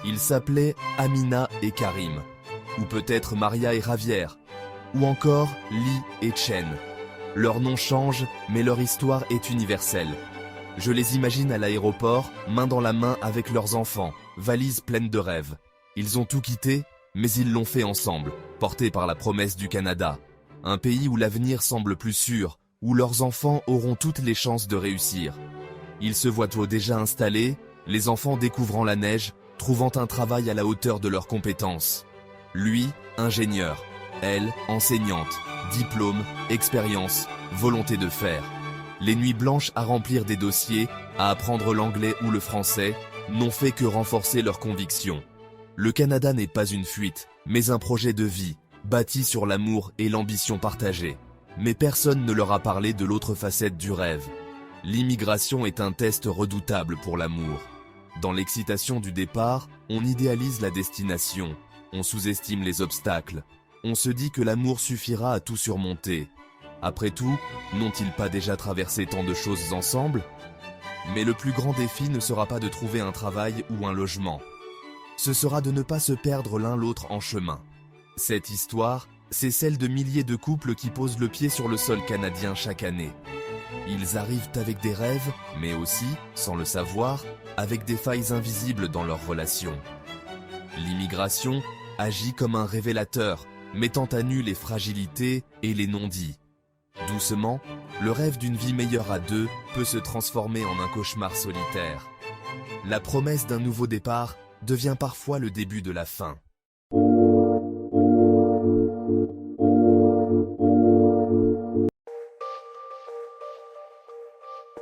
Ils s'appelaient Amina et Karim, ou peut-être Maria et Javier, ou encore Lee et Chen. Leurs noms changent, mais leur histoire est universelle. Je les imagine à l'aéroport, main dans la main avec leurs enfants, valises pleines de rêves. Ils ont tout quitté, mais ils l'ont fait ensemble, portés par la promesse du Canada. Un pays où l'avenir semble plus sûr, où leurs enfants auront toutes les chances de réussir. Ils se voient déjà installés, les enfants découvrant la neige, trouvant un travail à la hauteur de leurs compétences. Lui, ingénieur, elle, enseignante, diplôme, expérience, volonté de faire. Les nuits blanches à remplir des dossiers, à apprendre l'anglais ou le français, n'ont fait que renforcer leurs convictions. Le Canada n'est pas une fuite, mais un projet de vie, bâti sur l'amour et l'ambition partagée. Mais personne ne leur a parlé de l'autre facette du rêve. L'immigration est un test redoutable pour l'amour. Dans l'excitation du départ, on idéalise la destination, on sous-estime les obstacles, on se dit que l'amour suffira à tout surmonter. Après tout, n'ont-ils pas déjà traversé tant de choses ensemble? Mais le plus grand défi ne sera pas de trouver un travail ou un logement. Ce sera de ne pas se perdre l'un l'autre en chemin. Cette histoire, c'est celle de milliers de couples qui posent le pied sur le sol canadien chaque année. Ils arrivent avec des rêves, mais aussi, sans le savoir, avec des failles invisibles dans leurs relations. L'immigration agit comme un révélateur, mettant à nu les fragilités et les non-dits. Doucement, le rêve d'une vie meilleure à deux peut se transformer en un cauchemar solitaire. La promesse d'un nouveau départ devient parfois le début de la fin.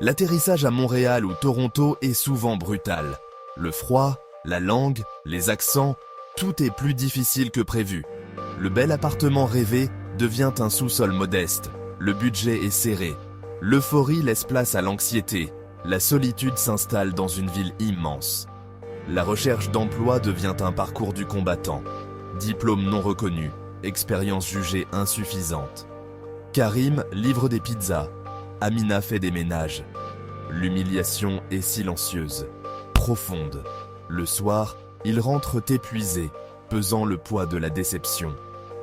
L'atterrissage à Montréal ou Toronto est souvent brutal. Le froid, la langue, les accents, tout est plus difficile que prévu. Le bel appartement rêvé devient un sous-sol modeste. Le budget est serré. L'euphorie laisse place à l'anxiété. La solitude s'installe dans une ville immense. La recherche d'emploi devient un parcours du combattant. Diplôme non reconnu, expérience jugée insuffisante. Karim livre des pizzas. Amina fait des ménages. L'humiliation est silencieuse, profonde. Le soir, ils rentrent épuisés, pesant le poids de la déception.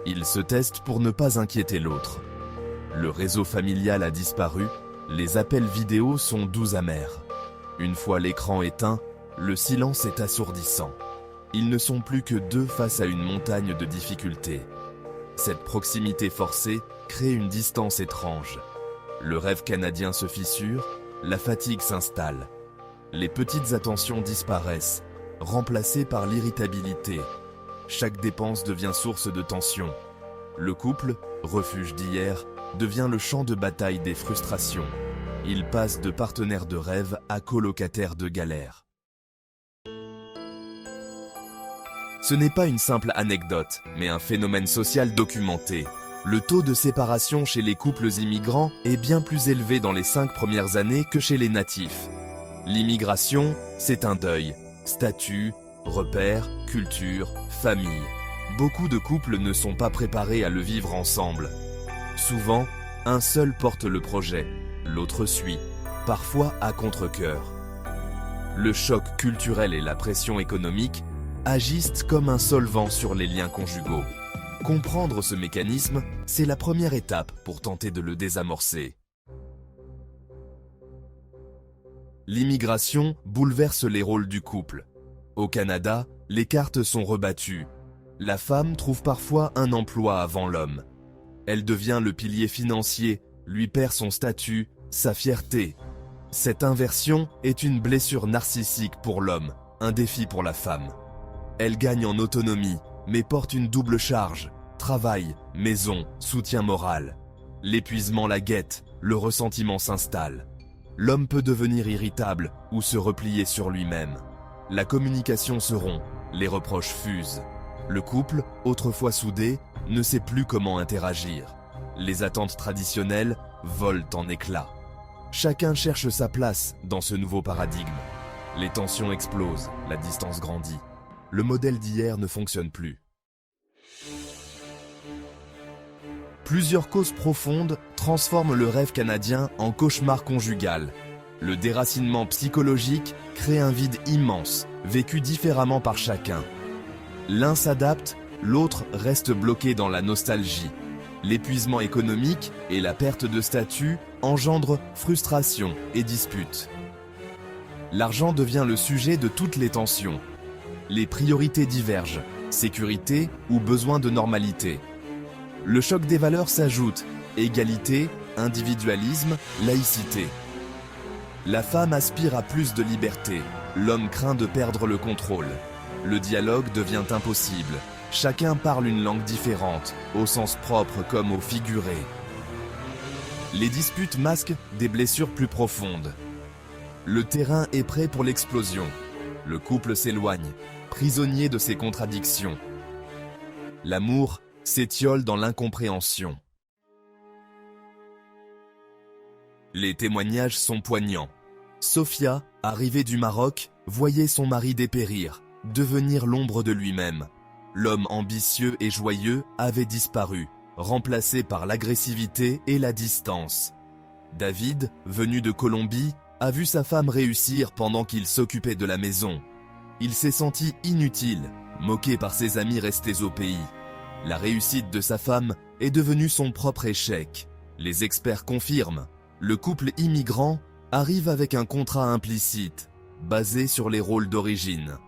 Ils se testent pour ne pas inquiéter l'autre. Le réseau familial a disparu, les appels vidéo sont doux amers. Une fois l'écran éteint, le silence est assourdissant. Ils ne sont plus que deux face à une montagne de difficultés. Cette proximité forcée crée une distance étrange. Le rêve canadien se fissure, la fatigue s'installe. Les petites attentions disparaissent, remplacées par l'irritabilité. Chaque dépense devient source de tension. Le couple, refuge d'hier, devient le champ de bataille des frustrations. Ils passent de partenaires de rêve à colocataires de galère. Ce n'est pas une simple anecdote, mais un phénomène social documenté. Le taux de séparation chez les couples immigrants est bien plus élevé dans les 5 premières années que chez les natifs. L'immigration, c'est un deuil. Statut, repères, culture, famille. Beaucoup de couples ne sont pas préparés à le vivre ensemble. Souvent, un seul porte le projet, l'autre suit, parfois à contre-cœur. Le choc culturel et la pression économique agissent comme un solvant sur les liens conjugaux. Comprendre ce mécanisme, c'est la première étape pour tenter de le désamorcer. L'immigration bouleverse les rôles du couple. Au Canada, les cartes sont rebattues. La femme trouve parfois un emploi avant l'homme. Elle devient le pilier financier, lui perd son statut, sa fierté. Cette inversion est une blessure narcissique pour l'homme, un défi pour la femme. Elle gagne en autonomie, mais porte une double charge. Travail, maison, soutien moral. L'épuisement la guette, le ressentiment s'installe. L'homme peut devenir irritable ou se replier sur lui-même. La communication se rompt, les reproches fusent. Le couple, autrefois soudé, ne sait plus comment interagir. Les attentes traditionnelles volent en éclats. Chacun cherche sa place dans ce nouveau paradigme. Les tensions explosent, la distance grandit. Le modèle d'hier ne fonctionne plus. Plusieurs causes profondes transforment le rêve canadien en cauchemar conjugal. Le déracinement psychologique, crée un vide immense, vécu différemment par chacun. L'un s'adapte, l'autre reste bloqué dans la nostalgie. L'épuisement économique et la perte de statut engendrent frustration et disputes. L'argent devient le sujet de toutes les tensions. Les priorités divergent, sécurité ou besoin de normalité. Le choc des valeurs s'ajoute, égalité, individualisme, laïcité. La femme aspire à plus de liberté, l'homme craint de perdre le contrôle. Le dialogue devient impossible, chacun parle une langue différente, au sens propre comme au figuré. Les disputes masquent des blessures plus profondes. Le terrain est prêt pour l'explosion. Le couple s'éloigne, prisonnier de ses contradictions. L'amour s'étiole dans l'incompréhension. Les témoignages sont poignants. Sophia, arrivée du Maroc, voyait son mari dépérir, devenir l'ombre de lui-même. L'homme ambitieux et joyeux avait disparu, remplacé par l'agressivité et la distance. David, venu de Colombie, a vu sa femme réussir pendant qu'il s'occupait de la maison. Il s'est senti inutile, moqué par ses amis restés au pays. La réussite de sa femme est devenue son propre échec. Les experts confirment, le couple immigrant arrive avec un contrat implicite, basé sur les rôles d'origine.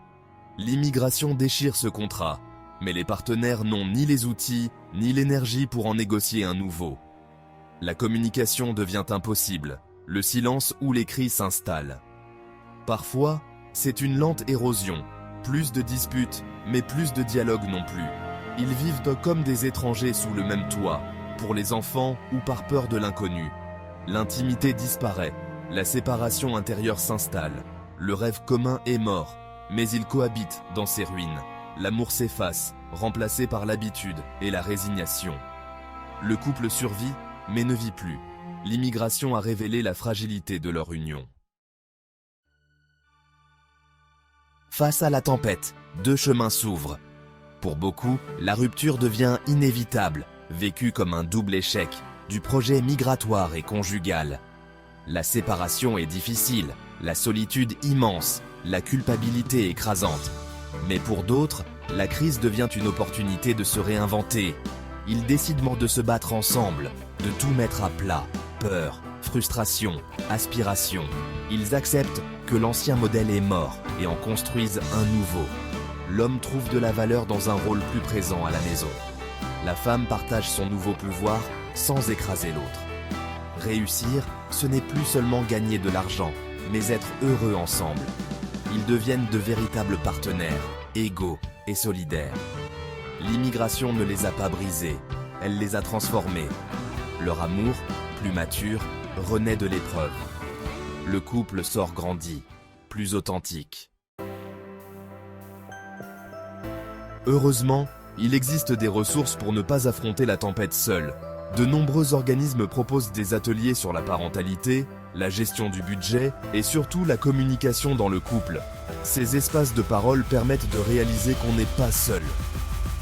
L'immigration déchire ce contrat, mais les partenaires n'ont ni les outils, ni l'énergie pour en négocier un nouveau. La communication devient impossible, le silence ou les cris s'installent. Parfois, c'est une lente érosion, plus de disputes, mais plus de dialogue non plus. Ils vivent comme des étrangers sous le même toit, pour les enfants ou par peur de l'inconnu. L'intimité disparaît, la séparation intérieure s'installe. Le rêve commun est mort, mais il cohabite dans ses ruines. L'amour s'efface, remplacé par l'habitude et la résignation. Le couple survit, mais ne vit plus. L'immigration a révélé la fragilité de leur union. Face à la tempête, deux chemins s'ouvrent. Pour beaucoup, la rupture devient inévitable, vécue comme un double échec du projet migratoire et conjugal. La séparation est difficile, la solitude immense, la culpabilité écrasante. Mais pour d'autres, la crise devient une opportunité de se réinventer. Ils décident de se battre ensemble, de tout mettre à plat. Peur, frustration, aspiration. Ils acceptent que l'ancien modèle est mort et en construisent un nouveau. L'homme trouve de la valeur dans un rôle plus présent à la maison. La femme partage son nouveau pouvoir sans écraser l'autre. Réussir, ce n'est plus seulement gagner de l'argent, mais être heureux ensemble. Ils deviennent de véritables partenaires, égaux et solidaires. L'immigration ne les a pas brisés, elle les a transformés. Leur amour, plus mature, renaît de l'épreuve. Le couple sort grandi, plus authentique. Heureusement, il existe des ressources pour ne pas affronter la tempête seul. De nombreux organismes proposent des ateliers sur la parentalité, la gestion du budget et surtout la communication dans le couple. Ces espaces de parole permettent de réaliser qu'on n'est pas seul.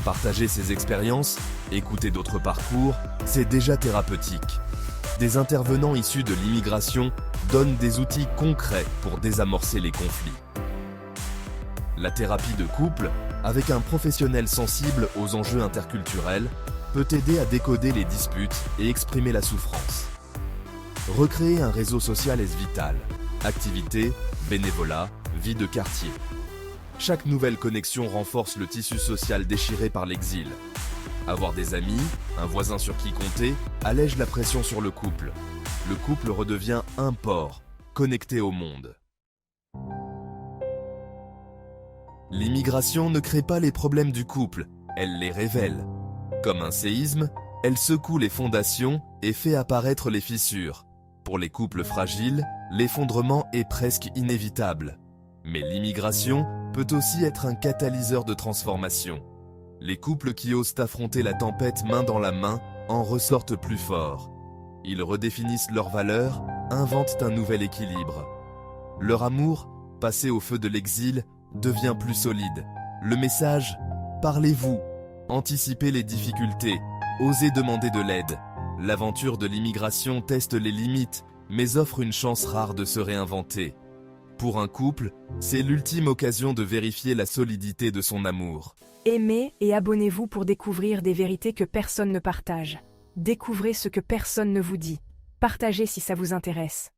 Partager ses expériences, écouter d'autres parcours, c'est déjà thérapeutique. Des intervenants issus de l'immigration donnent des outils concrets pour désamorcer les conflits. La thérapie de couple, avec un professionnel sensible aux enjeux interculturels, peut aider à décoder les disputes et exprimer la souffrance. Recréer un réseau social est vital. Activités, bénévolat, vie de quartier. Chaque nouvelle connexion renforce le tissu social déchiré par l'exil. Avoir des amis, un voisin sur qui compter, allège la pression sur le couple. Le couple redevient un port, connecté au monde. L'immigration ne crée pas les problèmes du couple, elle les révèle. Comme un séisme, elle secoue les fondations et fait apparaître les fissures. Pour les couples fragiles, l'effondrement est presque inévitable. Mais l'immigration peut aussi être un catalyseur de transformation. Les couples qui osent affronter la tempête main dans la main en ressortent plus forts. Ils redéfinissent leurs valeurs, inventent un nouvel équilibre. Leur amour, passé au feu de l'exil, devient plus solide. Le message « Parlez-vous », anticipez les difficultés, osez demander de l'aide. L'aventure de l'immigration teste les limites, mais offre une chance rare de se réinventer. Pour un couple, c'est l'ultime occasion de vérifier la solidité de son amour. Aimez et abonnez-vous pour découvrir des vérités que personne ne partage. Découvrez ce que personne ne vous dit. Partagez si ça vous intéresse.